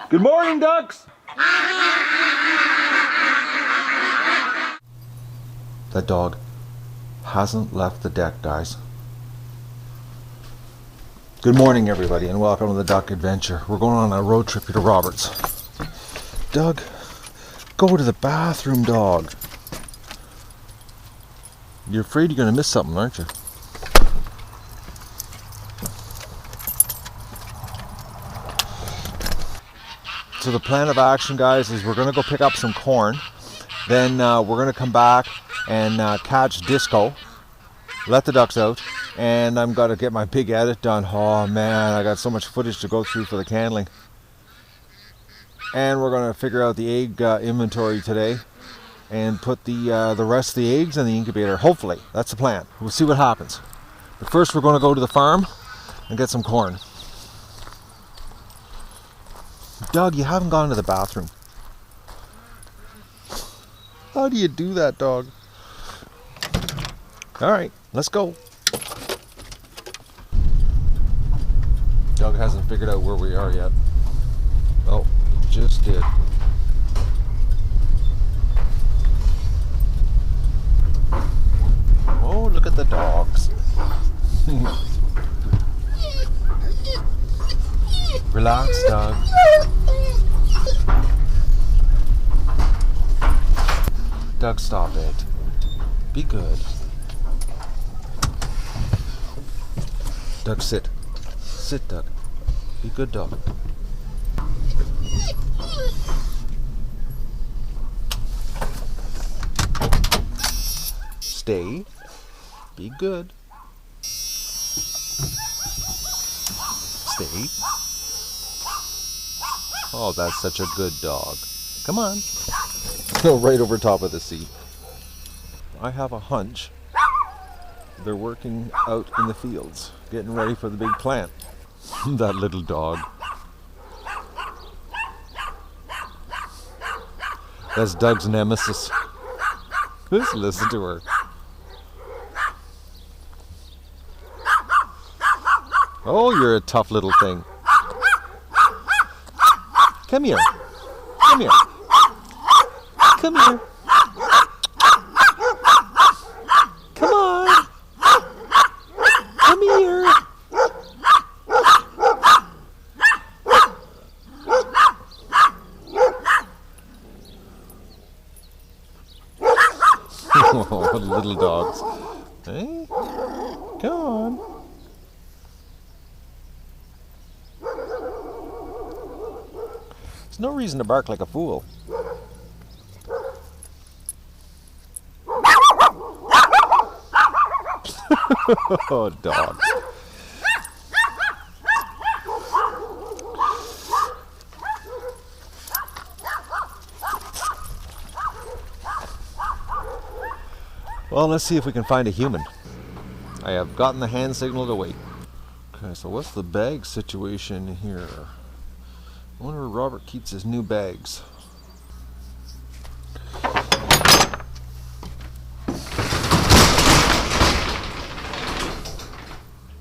Good morning, ducks! That dog hasn't left the deck, guys. Good morning, everybody, and welcome to the Duck Adventure. We're going on a road trip here to Roberts. Doug, go to the bathroom, dog. You're afraid you're going to miss something, aren't you? So the plan of action, guys, is we're going to go pick up some corn. Then we're going to come back and catch Disco, let the ducks out, and I'm going to get my big edit done. Oh man, I got so much footage to go through for the candling. And we're going to figure out the egg inventory today and put the rest of the eggs in the incubator. Hopefully, that's the plan. We'll see what happens. But first we're going to go to the farm and get some corn. Doug, you haven't gone to the bathroom. How do you do that, dog? All right, let's go. Doug hasn't figured out where we are yet. Oh, just did. Oh, look at the dogs. Relax, Doug. Doug, stop it. Be good. Doug, sit. Sit, Doug. Be good, dog. Stay. Be good. Stay. Oh, that's such a good dog. Come on. Go right over top of the seat. I have a hunch they're working out in the fields, getting ready for the big plant. That little dog. That's Doug's nemesis. Just listen to her. Oh, you're a tough little thing. Come here. Come here. Come here. Come on. Come here. Oh, little dogs. Hey? Come on. There's no reason to bark like a fool. Oh, dog. Well, let's see if we can find a human. I have gotten the hand signal to wait. Okay, so what's the bag situation here? I wonder where Robert keeps his new bags.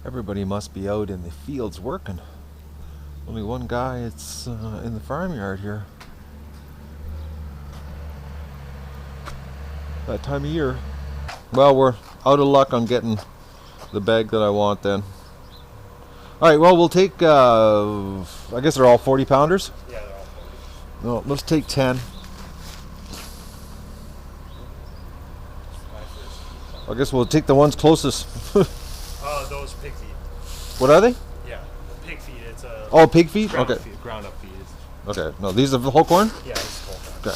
Everybody must be out in the fields working. Only one guy it's in the farmyard here. That time of year. Well, we're out of luck on getting the bag that I want then. Alright, well, we'll take, I guess they're all 40 pounders? Yeah, they're all 40. No, let's take 10. I guess we'll take the ones closest. Oh, those pig feet. What are they? Yeah, the pig feet. It's a. Oh, pig feet? Ground Okay. Feet, ground up feet. Okay, no, these are the whole corn? Yeah, it's whole corn. Okay.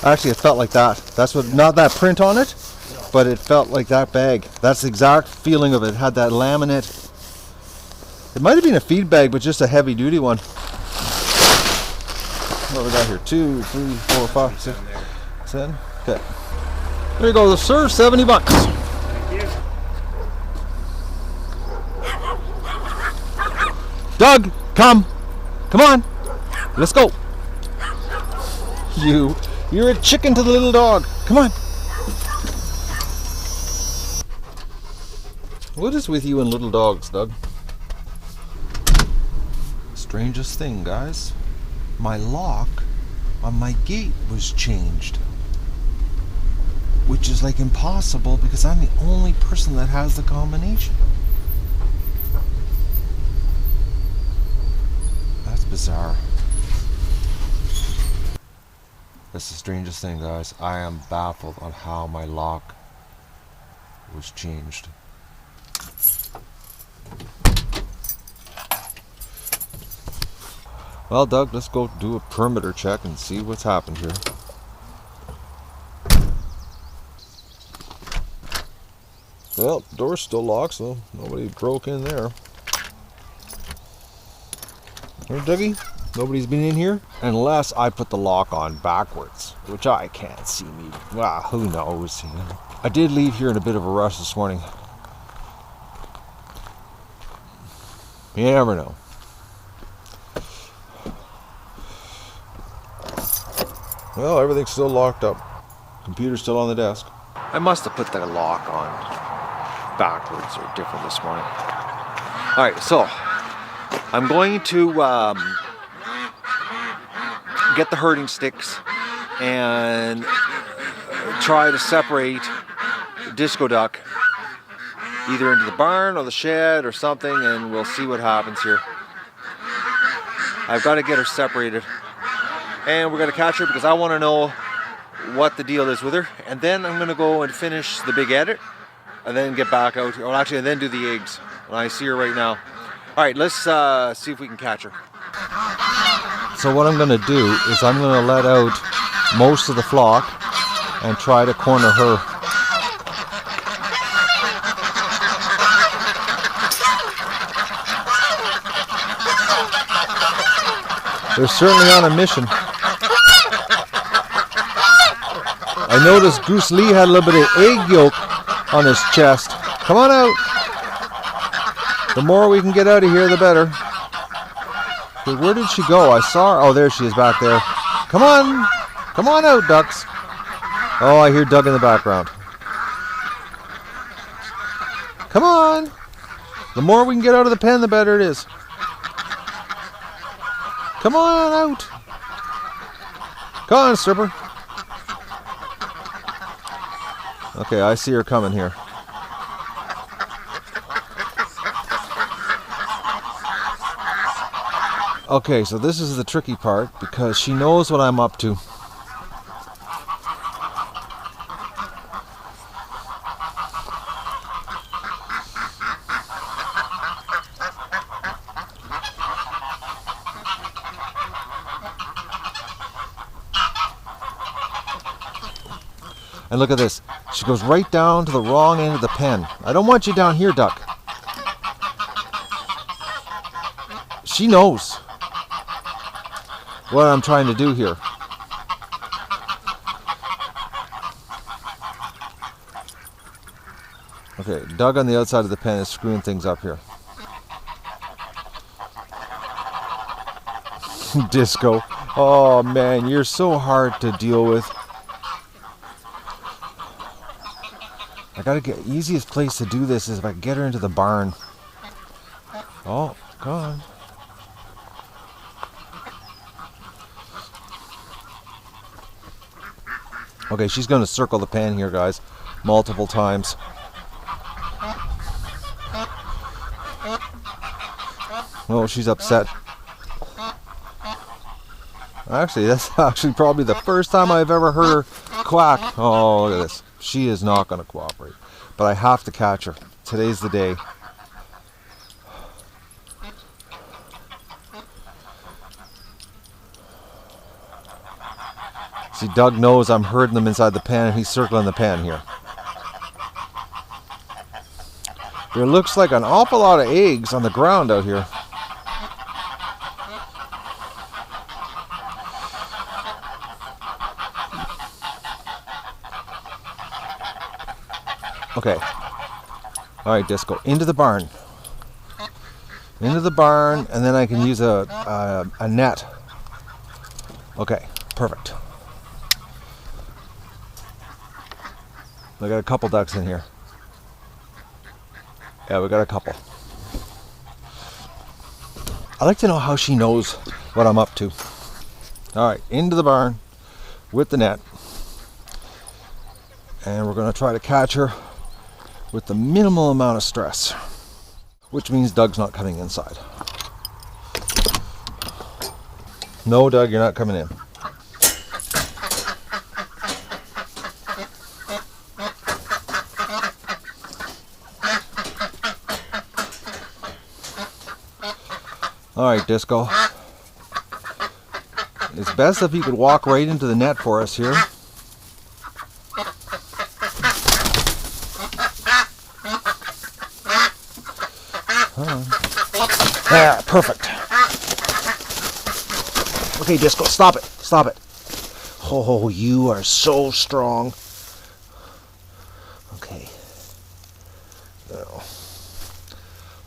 Actually, it felt like that. That's what, not that print on it, but it felt like that bag. That's the exact feeling of it. It had that laminate. It might have been a feed bag, but just a heavy duty one. What we got here? 2, 3, 4, 5, 6, 7. Okay. There you go, sir. $70. Thank you. Doug, come. Come on. Let's go. You're a chicken to the little dog. Come on. What is with you and little dogs, Doug? Strangest thing, guys. My lock on my gate was changed. Which is like impossible because I'm the only person that has the combination. That's bizarre. That's the strangest thing, guys. I am baffled on how my lock was changed. Well, Doug, let's go do a perimeter check and see what's happened here. Well, door's still locked, so nobody broke in there. Here, Dougie? Nobody's been in here? Unless I put the lock on backwards, which I can't see me. Well, who knows? You know? I did leave here in a bit of a rush this morning. You never know. Well, everything's still locked up. Computer's still on the desk. I must have put the lock on backwards or different this morning. Alright, so I'm going to get the herding sticks and try to separate Disco Duck either into the barn or the shed or something, and we'll see what happens here. I've got to get her separated. And we're going to catch her because I want to know what the deal is with her. And then I'm going to go and finish the big edit. And then get back out. Well, actually, and then do the eggs. And I see her right now. All right, let's see if we can catch her. So what I'm going to do is I'm going to let out most of the flock and try to corner her. They're certainly on a mission. I noticed Goose Lee had a little bit of egg yolk on his chest. Come on out. The more we can get out of here, the better. Okay, where did she go? I saw her. Oh, there she is back there. Come on. Come on out, ducks. Oh, I hear Doug in the background. Come on. The more we can get out of the pen, the better it is. Come on out. Come on, stripper. Okay, I see her coming here. Okay, so this is the tricky part because she knows what I'm up to. And look at this. She goes right down to the wrong end of the pen. I don't want you down here, Duck. She knows what I'm trying to do here. Okay, Doug on the outside of the pen is screwing things up here. Disco. Oh man, you're so hard to deal with. I gotta get easiest place to do this is if I get her into the barn. Oh, come on. Okay, she's gonna circle the pen here, guys, multiple times. Oh, she's upset. Actually, that's actually probably the first time I've ever heard her quack. Oh, look at this. She is not going to cooperate. But I have to catch her. Today's the day. See, Doug knows I'm herding them inside the pen, and he's circling the pen here. There looks like an awful lot of eggs on the ground out here. Okay. All right, Disco. Into the barn. Into the barn, and then I can use a net. Okay, perfect. I got a couple ducks in here. Yeah, we got a couple. I like to know how she knows what I'm up to. All right, into the barn with the net. And we're going to try to catch her with the minimal amount of stress, which means Doug's not coming inside. No, Doug, you're not coming in. All right, Disco. It's best if you could walk right into the net for us here. There, perfect. Okay, Disco, stop it. Stop it. Oh, you are so strong. Okay.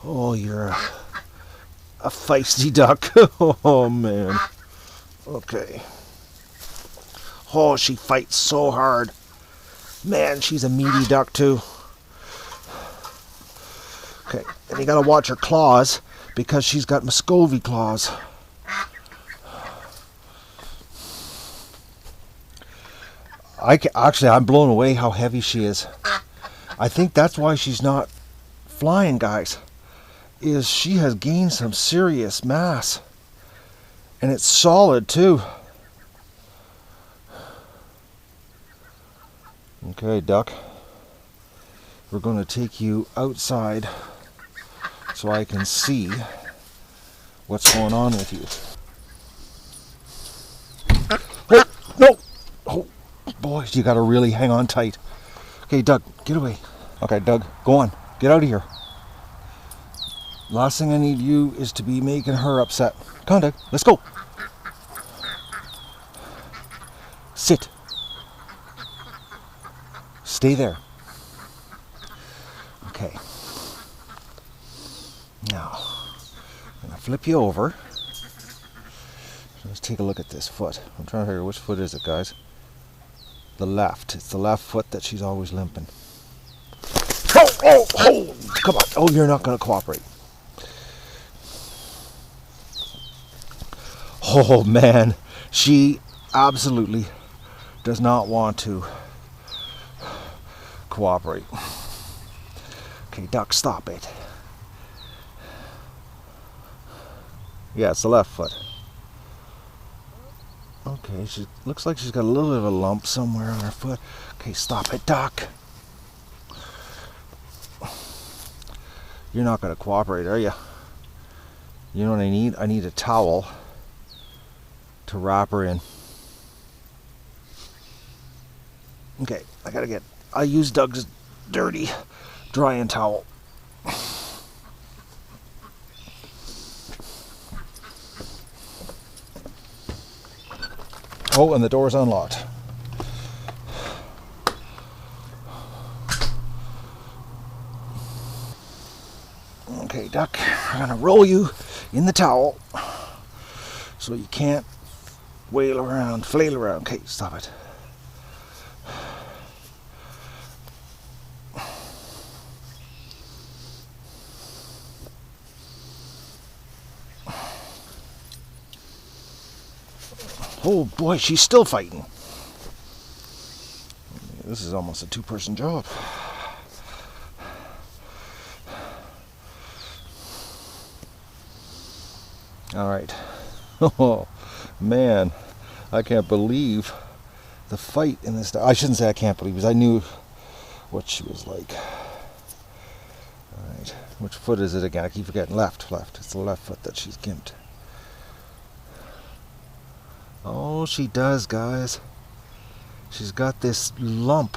Oh, you're a feisty duck. Oh, man. Okay. Oh, she fights so hard. Man, she's a meaty duck, too. Okay, and you gotta watch her claws because she's got Muscovy claws. Actually, I'm blown away how heavy she is. I think that's why she's not flying, guys. Is she has gained some serious mass. And it's solid, too. Okay, Duck. We're going to take you outside so I can see what's going on with you. Oh, no! Oh, boys, you got to really hang on tight. Okay, Doug, get away. Okay, Doug, go on. Get out of here. Last thing I need you is to be making her upset. Come on, Doug, let's go. Sit. Stay there. Okay. Now, I'm going to flip you over. Let's take a look at this foot. I'm trying to figure which foot is it, guys. The left. It's the left foot that she's always limping. Oh! Come on. Oh, you're not going to cooperate. Oh, man. She absolutely does not want to cooperate. Okay, Duck, stop it. Yeah, it's the left foot. Okay, she looks like she's got a little bit of a lump somewhere on her foot. Okay, stop it, Duck. You're not going to cooperate, are you? You know what I need? I need a towel to wrap her in. Okay, I use Doug's dirty drying towel. Oh, and the door's unlocked. Okay, Duck, I'm gonna roll you in the towel so you can't flail around. Okay, stop it. Oh boy, she's still fighting. This is almost a two-person job. All right. Oh man, I can't believe the fight in this. I shouldn't say I can't believe, because I knew what she was like. All right, which foot is it again? I keep forgetting. Left. It's the left foot that she's gimped. Oh, she does, guys. She's got this lump.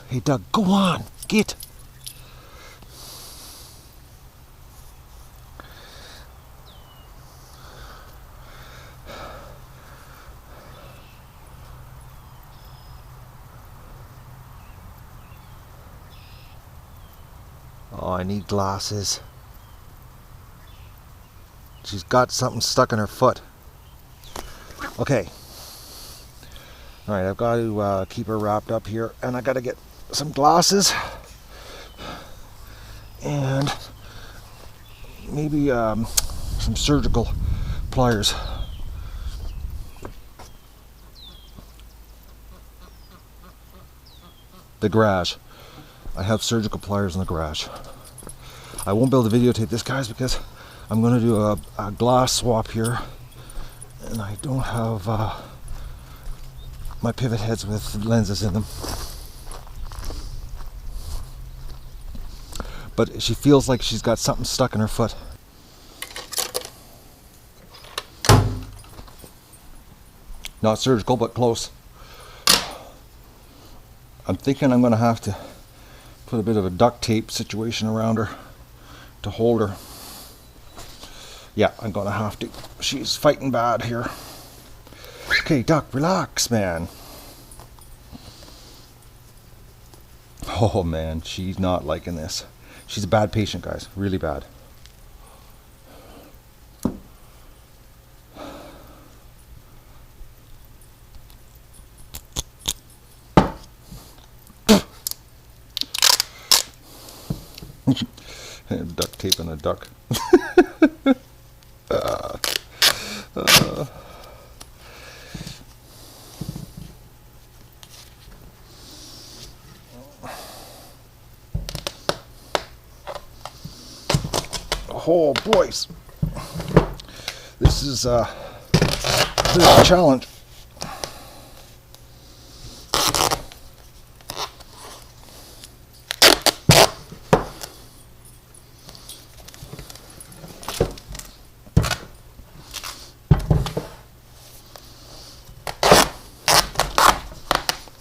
Hey, Doug, go on. Get. Oh, I need glasses. She's got something stuck in her foot. Okay, Alright, I've got to keep her wrapped up here, and I got to get some glasses and maybe some surgical pliers. The garage. I have surgical pliers in the garage. I won't be able to videotape this, guys, because I'm going to do a glass swap here, and I don't have my pivot heads with lenses in them. But she feels like she's got something stuck in her foot. Not surgical, but close. I'm thinking I'm going to have to put a bit of a duct tape situation around her to hold her. Yeah, I'm going to have to. She's fighting bad here. Okay, Duck, relax, man. Oh, man, she's not liking this. She's a bad patient, guys. Really bad. Duct tape on a duck. Oh, boys. This is a challenge.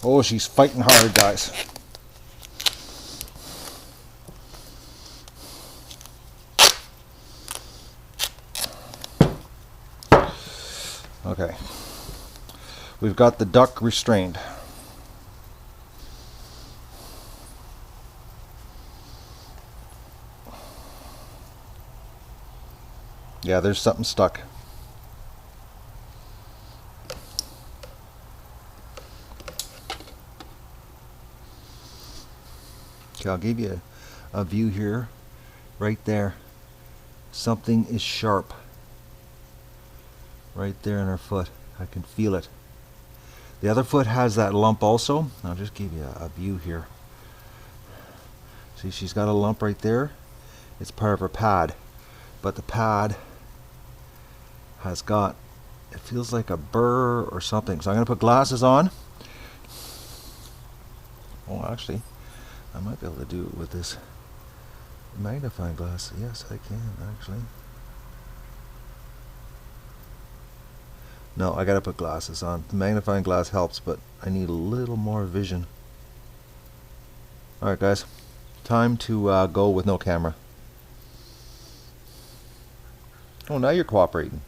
Oh, she's fighting hard, guys. Okay. We've got the duck restrained. Yeah, there's something stuck. Okay, I'll give you a view here. Right there. Something is sharp. Right there in her foot. I can feel it. The other foot has that lump also. I'll just give you a view here. See, she's got a lump right there. It's part of her pad. But the pad has got, it feels like a burr or something. So I'm going to put glasses on. Oh, actually, I might be able to do it with this magnifying glass. Yes, I can, actually. No, I gotta put glasses on. The magnifying glass helps, but I need a little more vision. Alright, guys. Time to go with no camera. Oh, now you're cooperating.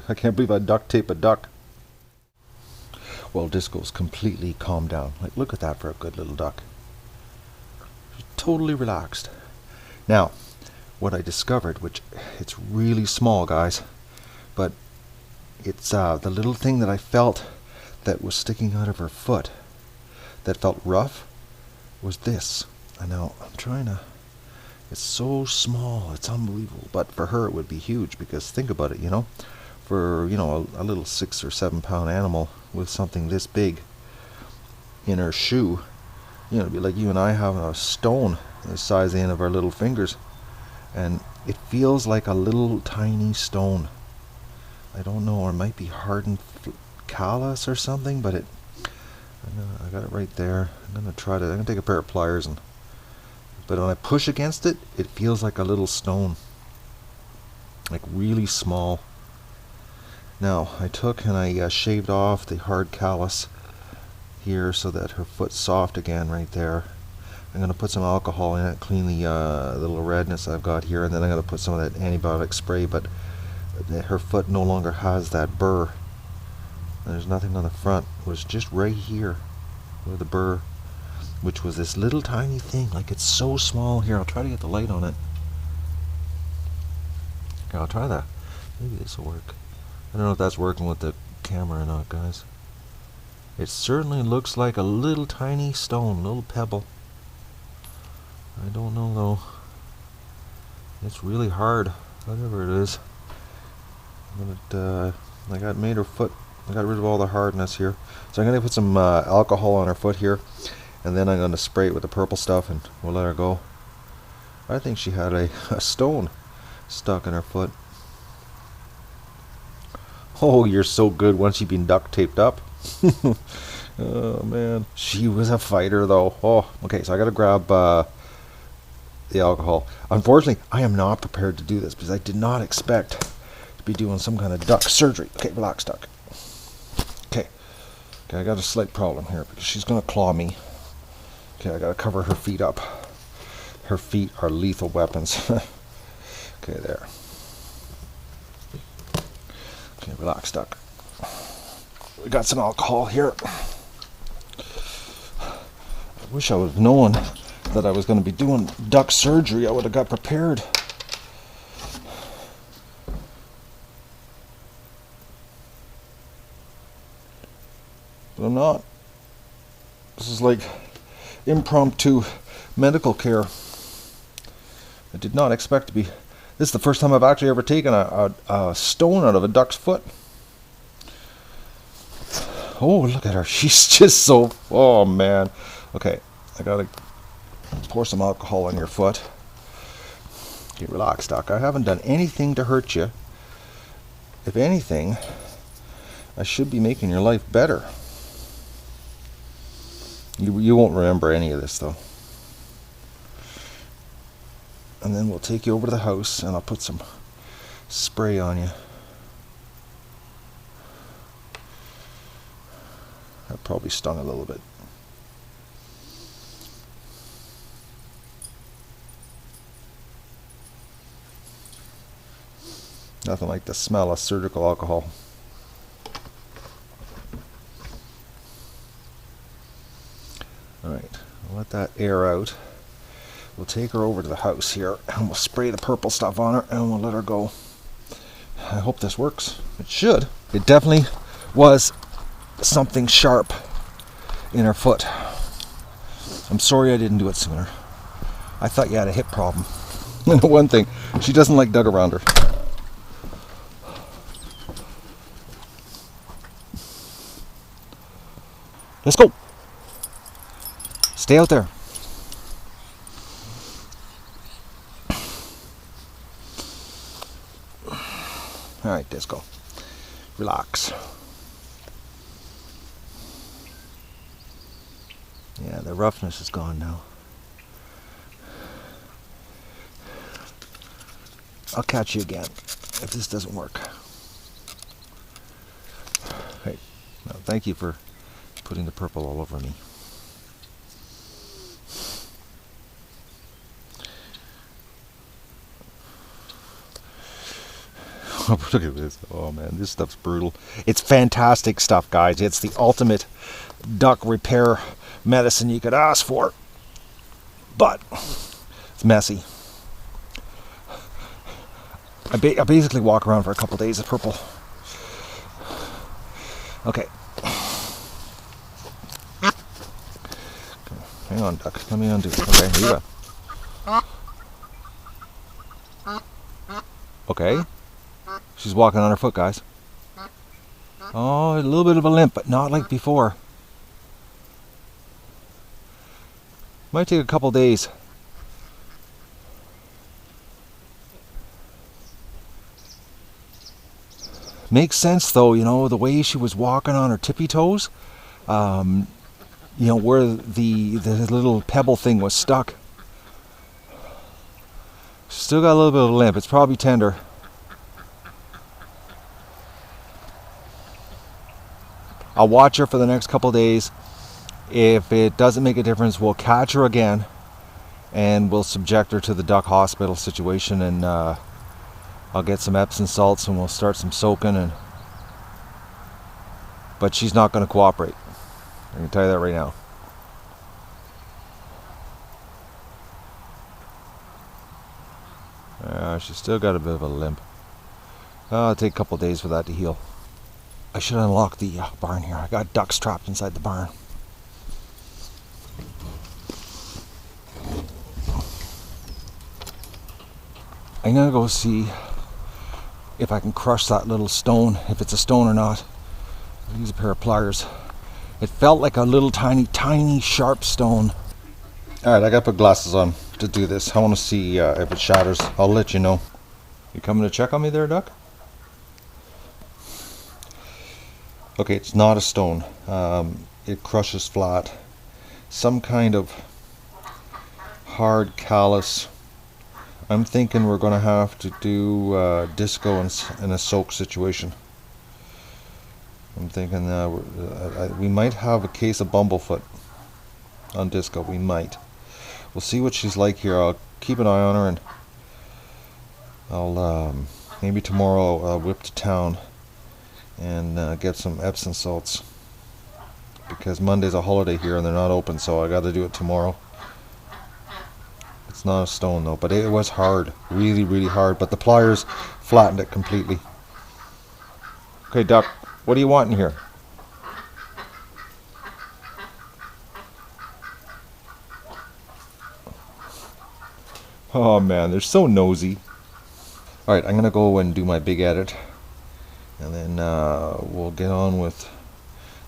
I can't believe I duct tape a duck. Well, Disco's completely calmed down. Like, look at that for a good little duck. She's totally relaxed. Now, what I discovered, which it's really small, guys, but it's the little thing that I felt that was sticking out of her foot that felt rough was this. I know, I'm trying to, it's so small, it's unbelievable, but for her it would be huge, because think about it, you know, for, you know, a little 6 or 7 pound animal with something this big in her shoe, you know, it'd be like you and I having a stone the size of the end of our little fingers, and it feels like a little tiny stone. I don't know, or it might be hardened callus or something, but I got it right there. I'm gonna take a pair of pliers, but when I push against it, it feels like a little stone, like really small. Now I took and I shaved off the hard callus here so that her foot's soft again right there. I'm gonna put some alcohol in it, clean the little redness I've got here, and then I'm gonna put some of that antibiotic spray, but her foot no longer has that burr. There's nothing on the front. It was just right here where the burr, which was this little tiny thing. Like, it's so small. Here, I'll try to get the light on it. Okay, I'll try that. Maybe this will work. I don't know if that's working with the camera or not, guys. It certainly looks like a little tiny stone, little pebble. I don't know though. It's really hard, whatever it is. But I got made her foot. I got rid of all the hardness here. So I'm gonna put some alcohol on her foot here, and then I'm gonna spray it with the purple stuff, and we'll let her go. I think she had a stone stuck in her foot. Oh, you're so good once you've been duct taped up. Oh man, she was a fighter though. Oh, okay, so I gotta grab the alcohol. Unfortunately, I am not prepared to do this because I did not expect to be doing some kind of duck surgery. Okay, relax, duck. Okay, I got a slight problem here because she's gonna claw me. Okay, I gotta cover her feet up. Her feet are lethal weapons. Okay, there. Okay, relax, duck. We got some alcohol here. I wish I would have known that I was going to be doing duck surgery. I would have got prepared. But I'm not. This is like impromptu medical care. I did not expect to be. This is the first time I've actually ever taken a stone out of a duck's foot. Oh, look at her. She's just so... Oh, man. Okay, I gotta pour some alcohol on your foot. Okay, relax, Doc. I haven't done anything to hurt you. If anything, I should be making your life better. You won't remember any of this, though. And then we'll take you over to the house, and I'll put some spray on you. That probably stung a little bit. Nothing like the smell of surgical alcohol. Alright, I'll let that air out. We'll take her over to the house here, and we'll spray the purple stuff on her, and we'll let her go. I hope this works. It should. It definitely was something sharp in her foot. I'm sorry I didn't do it sooner. I thought you had a hip problem. One thing, she doesn't like dug around her. Let's go. Stay out there. All right, Disco. Relax. Yeah, the roughness is gone now. I'll catch you again if this doesn't work. Hey, no, thank you for putting the purple all over me. Look at this. Oh man, this stuff's brutal. It's fantastic stuff, guys. It's the ultimate duck repair medicine you could ask for. But it's messy. I basically walk around for a couple days with purple. Okay. Hang on, duck. Let me undo it. Okay, here you go. Okay. She's walking on her foot, guys. Oh, a little bit of a limp, but not like before. Might take a couple days. Makes sense, though, you know, the way she was walking on her tippy toes. You know, where the little pebble thing was stuck. Still got a little bit of a limp. It's probably tender. I'll watch her for the next couple days. If it doesn't make a difference, we'll catch her again and we'll subject her to the duck hospital situation, and I'll get some Epsom salts and we'll start some soaking. But she's not going to cooperate. I can tell you that right now. She's still got a bit of a limp. It'll take a couple days for that to heal. I should unlock the barn here. I got ducks trapped inside the barn. I'm gonna go see if I can crush that little stone, if it's a stone or not. I'll use a pair of pliers. It felt like a little tiny sharp stone. Alright, I gotta put glasses on to do this. I want to see if it shatters. I'll let you know. You coming to check on me there, Duck? Okay, it's not a stone. It crushes flat. Some kind of hard callus. I'm thinking we're going to have to do disco in a soak situation. I'm thinking we might have a case of bumblefoot on disco. We might. We'll see what she's like here. I'll keep an eye on her, and I'll maybe tomorrow I'll whip to town and get some Epsom salts, because Monday's a holiday here and they're not open, so I got to do it tomorrow. It's not a stone though, but it was hard, really hard, but the pliers flattened it completely. Okay, Duck, what do you want in here? Oh man, they're so nosy. Alright, I'm gonna go and do my big edit, and then we'll get on with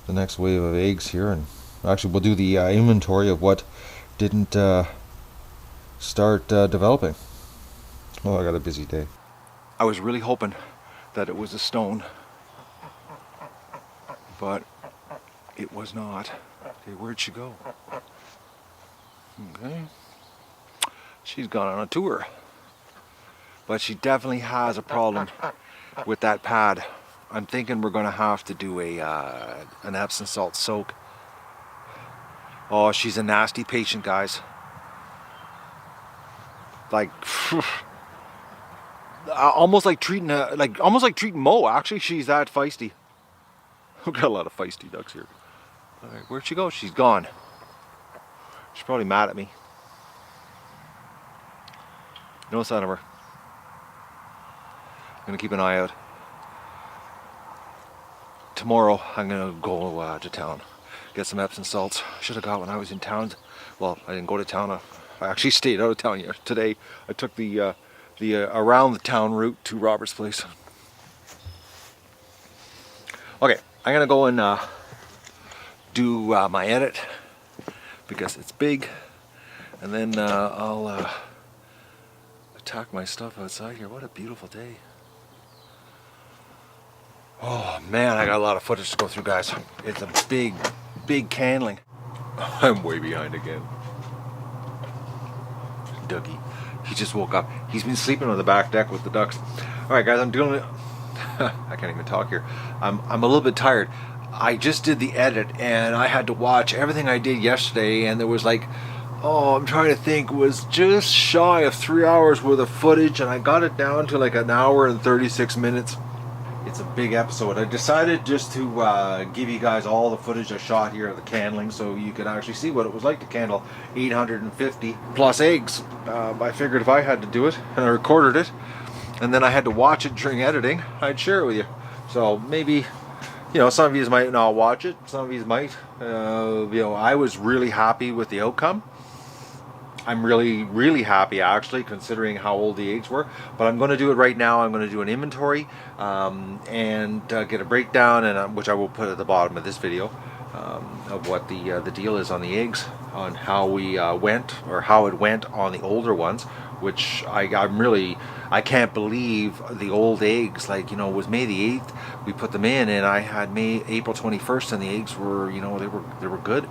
the next wave of eggs here, and actually we'll do the inventory of what didn't start developing. Oh, I got a busy day. I was really hoping that it was a stone, but it was not. Okay, where'd she go? Okay, she's gone on a tour, but she definitely has a problem with that pad. I'm thinking we're going to have to do an Epsom salt soak. Oh, she's a nasty patient, guys. Like, almost like treating Mo. Actually, she's that feisty. We've got a lot of feisty ducks here. All right, where'd she go? She's gone. She's probably mad at me. No sign of her. I'm gonna keep an eye out. Tomorrow I'm gonna go to town, get some Epsom salts. Should have got when I was in town. Well, I didn't go to town. I actually stayed out of town today. I took the around the town route to Robert's place. Okay, I'm gonna go and do my edit because it's big, and then I'll attack my stuff outside here. What a beautiful day. Oh man, I got a lot of footage to go through, guys. It's a big candling. I'm way behind again. Dougie, he just woke up. He's been sleeping on the back deck with the ducks. All right, guys, I'm doing it. I can't even talk here. I'm a little bit tired. I just did the edit, and I had to watch everything I did yesterday, and there was like, oh, I'm trying to think, it was just shy of 3 hours worth of footage, and I got it down to like 1 hour and 36 minutes. It's a big episode. I decided just to give you guys all the footage I shot here of the candling, so you could actually see what it was like to candle 850 plus eggs. I figured if I had to do it, and I recorded it, and then I had to watch it during editing, I'd share it with you. So maybe, you know, some of you might not watch it, some of you might. You know, I was really happy with the outcome. I'm really happy, actually, considering how old the eggs were. But I'm going to do it right now. I'm going to do an inventory and get a breakdown, and which I will put at the bottom of this video, of what the deal is on the eggs, on how we went, or how it went on the older ones. Which I can't believe the old eggs. Like, you know, it was May the 8th. We put them in, and I had April 21st, and the eggs were, you know, they were good.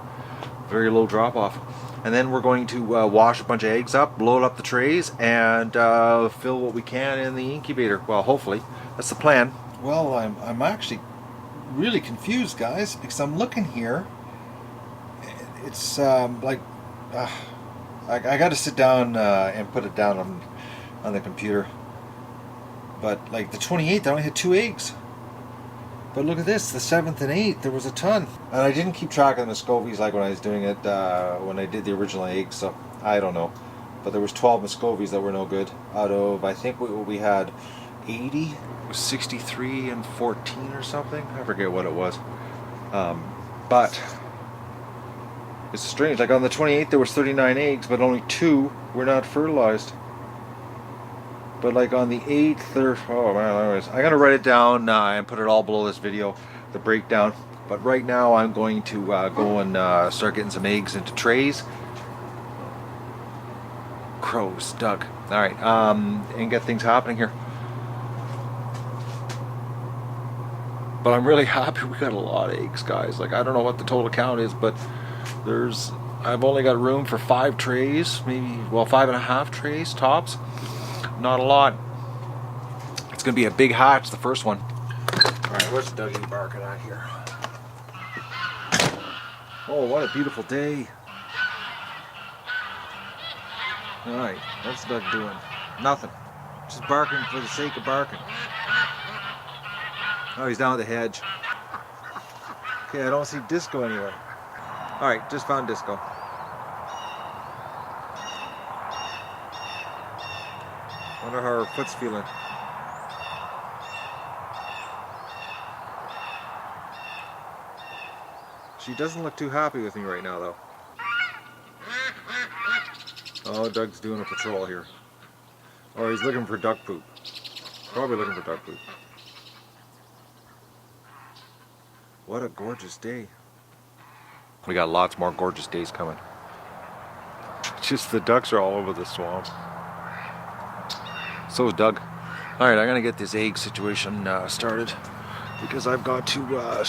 Very low drop off. And then we're going to wash a bunch of eggs up, load up the trays, and fill what we can in the incubator. Well, hopefully. That's the plan. Well, I'm actually really confused, guys, because I'm looking here. It's like... I got to sit down and put it down on the computer. But like the 28th, I only had 2 eggs. But look at this, the 7th and 8th, there was a ton. And I didn't keep track of the Muscovies like when I was doing it, when I did the original eggs, so I don't know. But there was 12 Muscovies that were no good out of, I think we had 80 was 63 and 14 or something. I forget what it was. But it's strange. Like on the 28th, there was 39 eggs, but only 2 were not fertilized. But like on the 8th, oh man, anyways, I'm gonna write it down and put it all below this video, the breakdown. But right now, I'm going to go and start getting some eggs into trays. Crows, Doug. All right, and get things happening here. But I'm really happy we got a lot of eggs, guys. Like, I don't know what the total count is, but I've only got room for 5 trays, maybe, well, 5.5 trays tops. Not a lot. It's gonna be a big hatch, the first one. All right, what's Dougie barking at here? Oh, what a beautiful day. All right, what's Doug doing? Nothing. Just barking for the sake of barking. Oh, he's down at the hedge. Okay, I don't see Disco anywhere. All right, just found Disco. Wonder how her foot's feeling. She doesn't look too happy with me right now, though. Oh, Doug's doing a patrol here. Or he's looking for duck poop. Probably looking for duck poop. What a gorgeous day. We got lots more gorgeous days coming. Just the ducks are all over the swamp. So is Doug. Alright, I'm gonna get this egg situation started. Because I've got to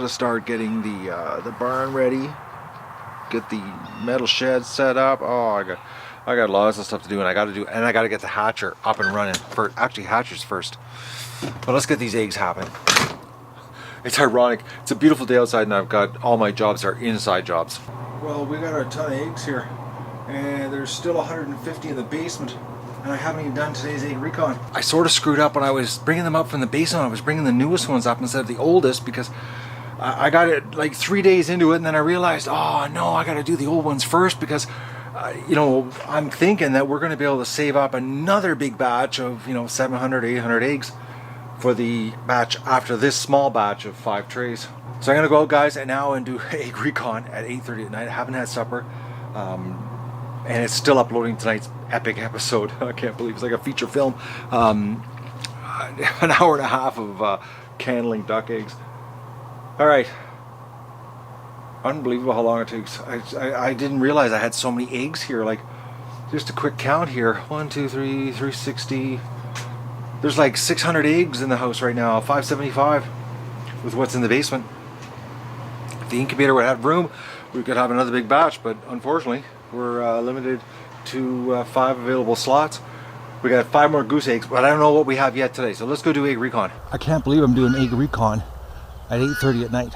start getting the barn ready. Get the metal shed set up. Oh, I got lots of stuff to do, and I got to get the hatcher up and running. Actually, hatchers first. But let's get these eggs happening. It's ironic. It's a beautiful day outside, and I've got all my jobs are inside jobs. Well, we got a ton of eggs here, and there's still 150 in the basement. And I haven't even done today's egg recon. I sort of screwed up when I was bringing them up from the basement. I was bringing the newest ones up instead of the oldest because I got it like 3 days into it, and then I realized, oh no, I got to do the old ones first because, you know, I'm thinking that we're going to be able to save up another big batch of, 700, 800 eggs for the batch after this small batch of 5 trays. So I'm going to go out, guys, and now and do egg recon at 8:30 at night. I haven't had supper. And it's still uploading tonight's epic episode. I can't believe it's like a feature film. An hour and a half of candling duck eggs. All right. Unbelievable how long it takes. I didn't realize I had so many eggs here. Like, just a quick count here. 1, 2, 3, 360. There's like 600 eggs in the house right now. 575 with what's in the basement. If the incubator would have room, we could have another big batch, but unfortunately, we're limited to 5 available slots. We got 5 more goose eggs, but I don't know what we have yet today. So let's go do egg recon. I can't believe I'm doing egg recon at 8:30 at night.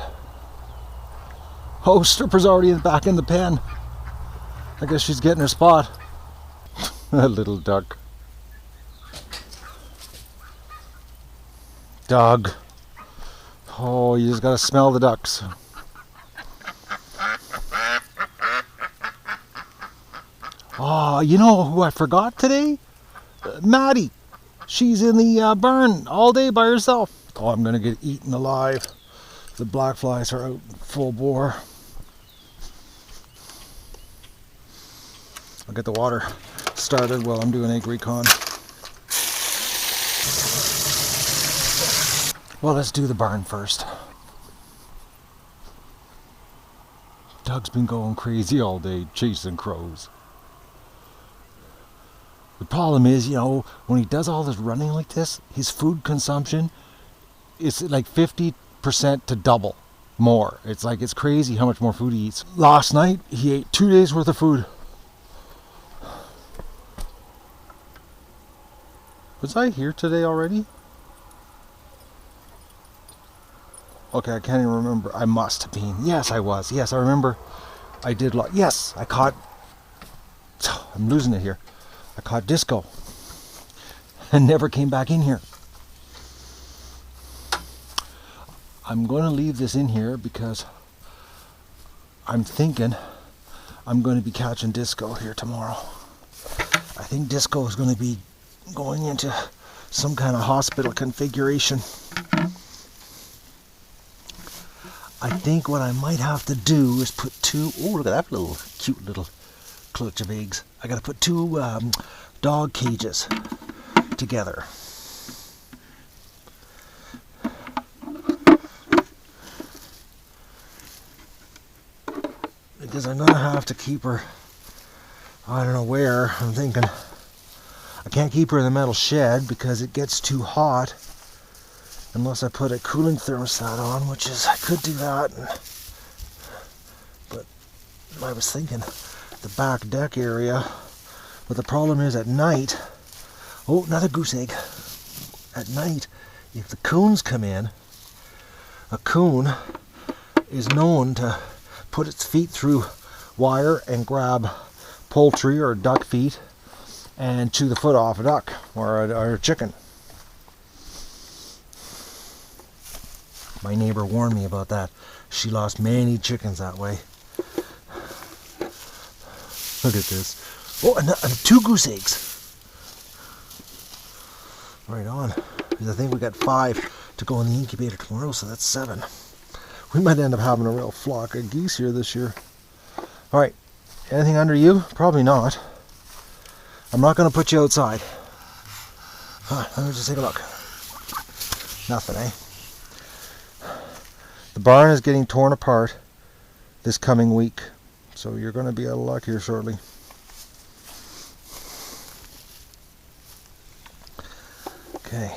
Oh, Stripper's already back in the pen. I guess she's getting her spot. A little duck. Doug. Oh, you just gotta smell the ducks. Oh, you know who I forgot today? Maddie. She's in the barn all day by herself. Oh, I'm gonna get eaten alive. The black flies are out full bore. I'll get the water started while I'm doing egg recon. Well, let's do the barn first. Doug's been going crazy all day chasing crows. The problem is, when he does all this running like this, his food consumption is like 50% to double more. It's like, it's crazy how much more food he eats. Last night, he ate 2 days worth of food. Was I here today already? Okay, I can't even remember. I must have been. Yes, I was. Yes, I remember. I did. Yes, I caught. I'm losing it here. I caught Disco. And never came back in here. I'm going to leave this in here because I'm thinking I'm going to be catching Disco here tomorrow. I think Disco is going to be going into some kind of hospital configuration. I think what I might have to do is put two, oh look at that little cute little clutch of eggs. I gotta put two dog cages together. Because I'm gonna have to keep her, I don't know where. I'm thinking I can't keep her in the metal shed because it gets too hot unless I put a cooling thermostat on, which is, I could do that. But I was thinking the back deck area, but the problem is at night, oh, another goose egg. At night, if the coons come in, a coon is known to put its feet through wire and grab poultry or duck feet and chew the foot off a duck or a chicken. My neighbor warned me about that. She lost many chickens that way. Look at this. Oh, and 2 goose eggs. Right on. Because I think we got 5 to go in the incubator tomorrow, so that's 7. We might end up having a real flock of geese here this year. Alright, anything under you? Probably not. I'm not going to put you outside. Let me just take a look. Nothing, eh? The barn is getting torn apart this coming week, so you're going to be out of luck here shortly. Okay.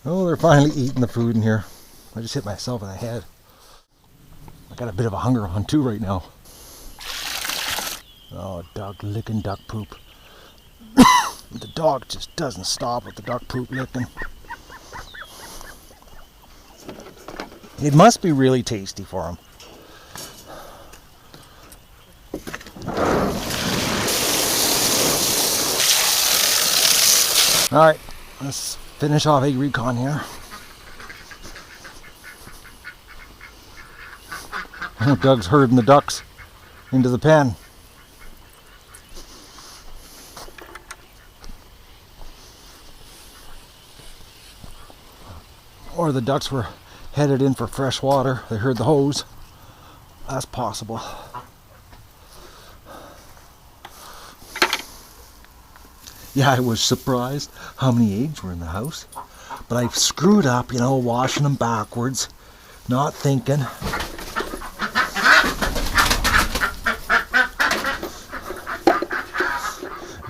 Oh, they're finally eating the food in here. I just hit myself in the head. I got a bit of a hunger on too right now. Oh, dog licking duck poop. The dog just doesn't stop with the duck poop licking. It must be really tasty for him. Alright, let's finish off egg recon here. Doug's herding the ducks into the pen. Or the ducks were headed in for fresh water. They heard the hose. That's possible. Yeah, I was surprised how many eggs were in the house. But I screwed up, you know, washing them backwards, not thinking.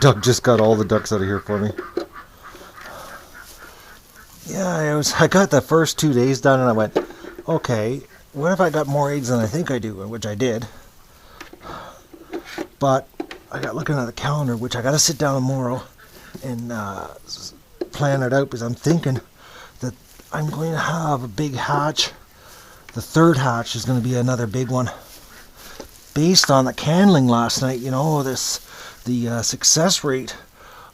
Doug just got all the ducks out of here for me. Yeah, I got the first 2 days done and I went, okay, what if I got more eggs than I think I do? Which I did. But I got looking at the calendar, which I got to sit down tomorrow and plan it out because I'm thinking that I'm going to have a big hatch. The 3rd hatch is going to be another big one. Based on the candling last night, you know, the success rate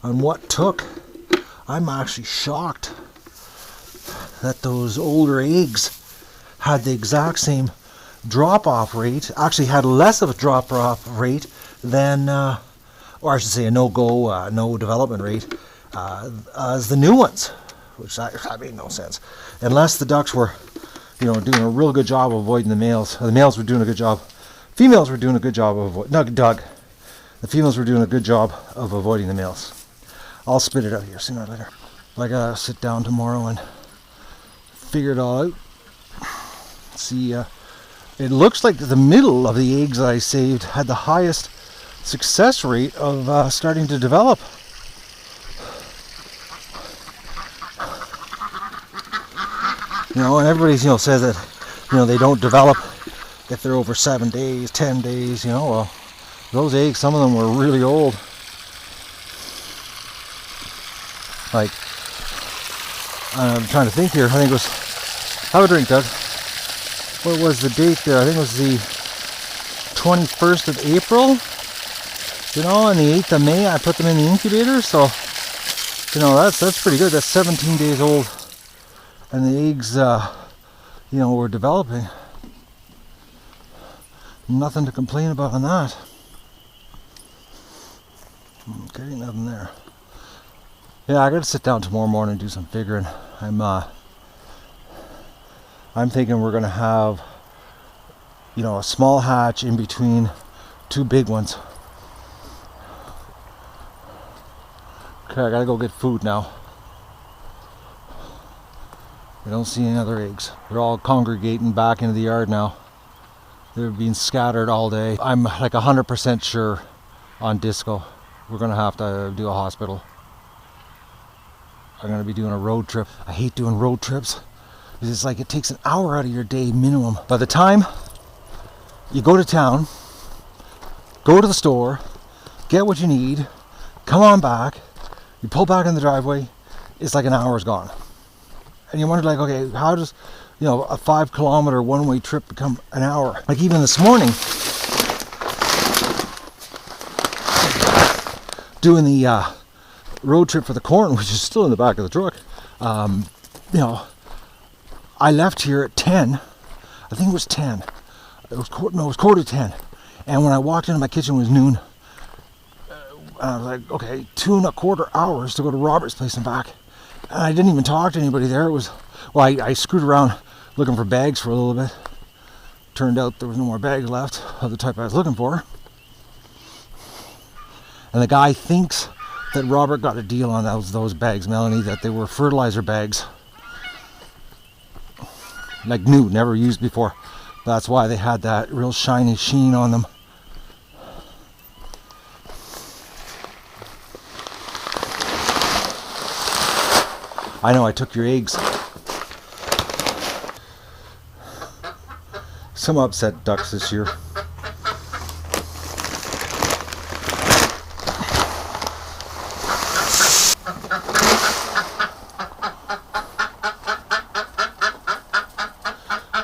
on what took, I'm actually shocked that those older eggs had the exact same drop-off rate, actually had less of a drop-off rate than, or I should say a no-go, no development rate, as the new ones, which that made no sense. Unless the ducks were, you know, doing a real good job of avoiding the males. The males were doing a good job. Females were doing a good job of avoiding, no, Doug. The females were doing a good job of avoiding the males. I'll spit it out here sooner or later. I gotta sit down tomorrow and figure it all out. See, it looks like the middle of the eggs I saved had the highest success rate of starting to develop. You know, and everybody, you know, says that, you know, they don't develop if they're over 7 days, 10 days, you know. Well, those eggs, some of them were really old. Like, I'm trying to think here. I think it was, have a drink, Doug. What was the date there? I think it was the 21st of April. You know, and the 8th of May, I put them in the incubator. So, you know, that's pretty good. That's 17 days old. And the eggs, you know, were developing. Nothing to complain about on that. Okay, nothing there. Yeah, I gotta sit down tomorrow morning and do some figuring. I'm thinking we're gonna have, a small hatch in between two big ones. Okay, I gotta go get food now. I don't see any other eggs. They're all congregating back into the yard now. They're being scattered all day. I'm like 100% sure on Disco. We're gonna have to do a hospital. I'm gonna be doing a road trip. I hate doing road trips because it's like it takes an hour out of your day minimum. By the time you go to town, go to the store, get what you need, come on back, you pull back in the driveway, it's like an hour's gone. And you wonder, like, okay, how does, a 5 kilometer one-way trip become an hour? Like even this morning, doing the road trip for the corn, which is still in the back of the truck, I left here at 10. I think it was 10. It was quarter to 10. And when I walked into my kitchen, it was noon. I was like, okay, 2.25 hours to go to Robert's place and back. And I didn't even talk to anybody there. I screwed around looking for bags for a little bit. Turned out there was no more bags left of the type I was looking for. And the guy thinks that Robert got a deal on those bags, Melanie, that they were fertilizer bags. Like new, never used before. That's why they had that real shiny sheen on them. I know I took your eggs. Some upset ducks this year.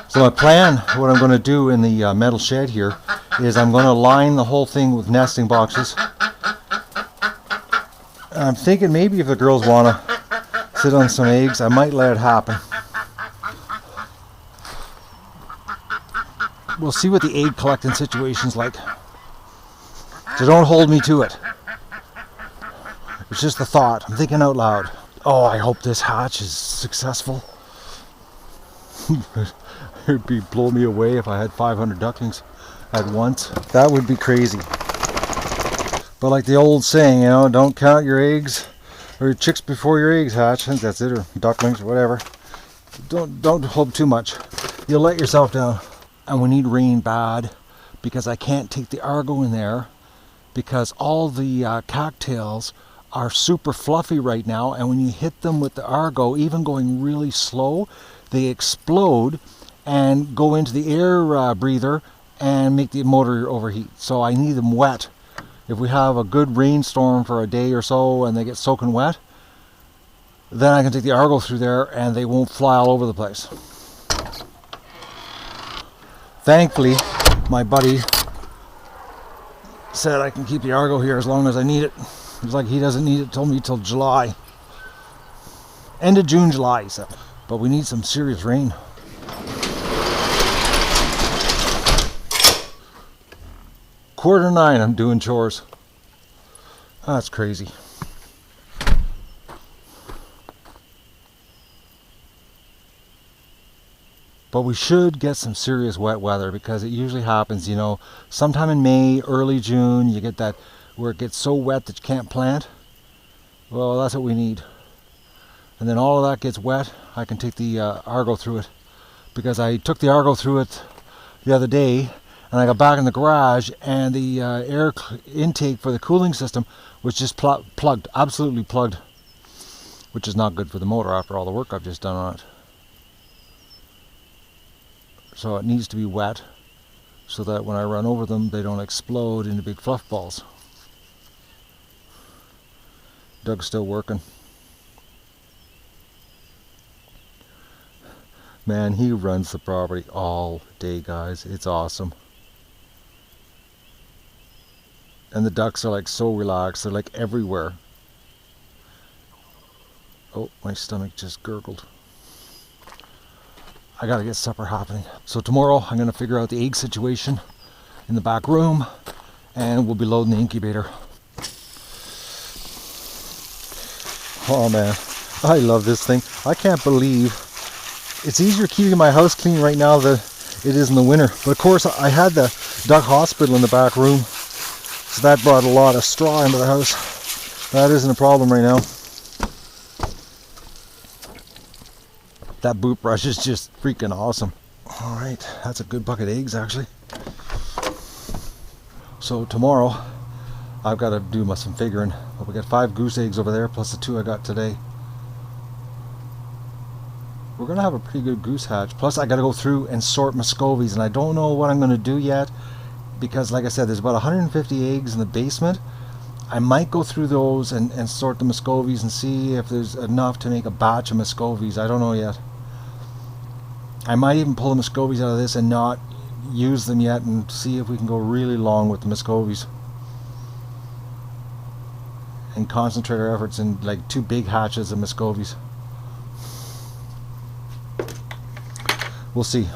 So my plan, what I'm going to do in the metal shed here, is I'm going to line the whole thing with nesting boxes. And I'm thinking maybe if the girls want to sit on some eggs, I might let it happen. We'll see what the egg collecting situation's like. So don't hold me to it. It's just a thought. I'm thinking out loud. Oh, I hope this hatch is successful. It'd blow me away if I had 500 ducklings at once. That would be crazy. But like the old saying, don't count your eggs or your chicks before your eggs hatch. I think that's it, or ducklings, or whatever. Don't hope too much. You'll let yourself down. And we need rain bad because I can't take the Argo in there because all the cattails are super fluffy right now, and when you hit them with the Argo, even going really slow, they explode and go into the air breather and make the motor overheat. So I need them wet. If we have a good rainstorm for a day or so and they get soaking wet, then I can take the Argo through there and they won't fly all over the place. Thankfully, my buddy said I can keep the Argo here as long as I need it. He's like, he doesn't need it till July. End of June, July, he said. But we need some serious rain. Quarter to 9, I'm doing chores. That's crazy. But we should get some serious wet weather because it usually happens, sometime in May, early June, you get that where it gets so wet that you can't plant. Well, that's what we need. And then all of that gets wet, I can take the Argo through it. Because I took the Argo through it the other day, and I got back in the garage, and the air intake for the cooling system was just plugged, absolutely plugged. Which is not good for the motor after all the work I've just done on it. So it needs to be wet so that when I run over them, they don't explode into big fluff balls. Doug's still working. Man, he runs the property all day, guys. It's awesome. And the ducks are like so relaxed. They're like everywhere. Oh, my stomach just gurgled. I gotta get supper happening. So tomorrow I'm gonna figure out the egg situation in the back room, and we'll be loading the incubator. Oh man, I love this thing. I can't believe it's easier keeping my house clean right now than it is in the winter. But of course, I had the duck hospital in the back room, so that brought a lot of straw into the house. That isn't a problem right now. That boot brush is just freaking awesome. All right, that's a good bucket of eggs actually. So tomorrow, I've got to do some figuring. But we got 5 goose eggs over there, plus the 2 I got today. We're gonna have a pretty good goose hatch. Plus I gotta go through and sort Muscovies, and I don't know what I'm gonna do yet, because like I said, there's about 150 eggs in the basement. I might go through those and sort the Muscovies and see if there's enough to make a batch of Muscovies. I don't know yet. I might even pull the Muscovies out of this and not use them yet, and see if we can go really long with the Muscovies and concentrate our efforts in like 2 big hatches of Muscovies. We'll see.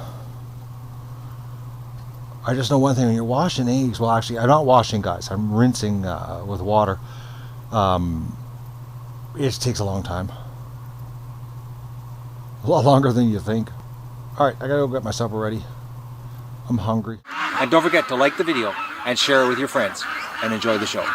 I just know one thing: when you're washing eggs, well, actually, I'm not washing, guys. I'm rinsing with water. It takes a long time, a lot longer than you think. All right, I gotta go get my supper ready. I'm hungry. And don't forget to like the video and share it with your friends, and enjoy the show.